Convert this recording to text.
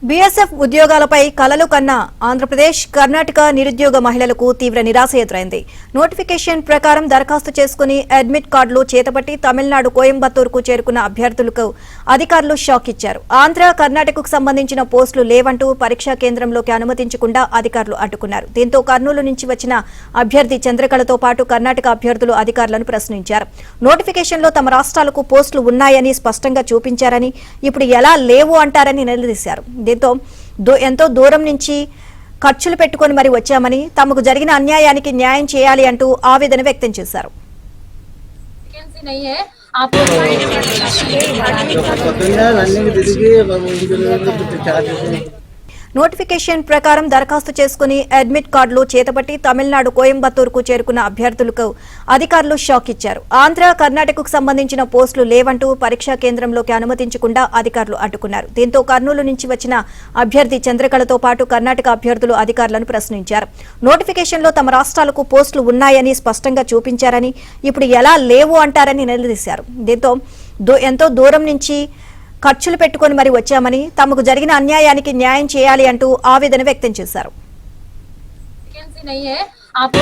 BSF ఉద్యోగాలపై కలలు కన్న ఆంధ్రప్రదేశ్ కర్ణాటక నిరుద్యోగ మహిళలకు తీవ్ర నిరాశ ఎదురైంది. నోటిఫికేషన్ ప్రకారం దరఖాస్తు చేసుకుని అడ్మిట్ కార్డులు చేతపట్టి తమిళనాడు కోయంబత్తూరుకు చేరుకున్న అభ్యర్థులకు అధికారులు షాక్ ఇచ్చారు. ఆంధ్ర కర్ణాటకకు సంబంధించిన పోస్టులు లేవంటూ పరీక్షా కేంద్రంలోకి అనుమతించకుండా అధికారులు అడ్డుకున్నారు. దీంతో కర్నూలు నుంచి వచ్చిన అభ్యర్థి చంద్రకళతో పాటు కర్ణాటక అభ్యర్థులు అధికారులను ప్రశ్నించారు. నోటిఫికేషన్లో తమ రాష్ట్రాలకు పోస్టులు ఉన్నాయని స్పష్టంగా చూపించారని, ఇప్పుడు ఎలా లేవు అంటారని నిలదీశారు. దీంతో ఎంతో దూరం నుంచి ఖర్చులు పెట్టుకుని మరి వచ్చామని, తమకు జరిగిన అన్యాయానికి న్యాయం చేయాలి అంటూ ఆవేదన వ్యక్తం చేశారు. నోటిఫికేషన్ ప్రకారం దరఖాస్తు చేసుకుని అడ్మిట్ కార్డులు చేతపట్టి తమిళనాడు కోయంబత్తూరుకు చేరుకున్న అభ్యర్థులకు అధికారులు షాక్ ఇచ్చారు. ఆంధ్ర కర్ణాటకకు సంబంధించిన పోస్టులు లేవంటూ పరీక్షా కేంద్రంలోకి అనుమతించకుండా అధికారులు అడ్డుకున్నారు. దీంతో కర్నూలు నుంచి వచ్చిన అభ్యర్థి చంద్రకళతో పాటు కర్ణాటక అభ్యర్థులు అధికారులను ప్రశ్నించారు. నోటిఫికేషన్లో తమ రాష్ట్రాలకు పోస్టులు ఉన్నాయని స్పష్టంగా చూపించారని, ఇప్పుడు ఎలా లేవు అంటారని నిలదీశారు. దీంతో ఎంతో దూరం నుంచి ఖర్చులు పెట్టుకుని మరి వచ్చామని, తమకు జరిగిన అన్యాయానికి న్యాయం చేయాలి అంటూ ఆవేదన వ్యక్తం చేశారు. आप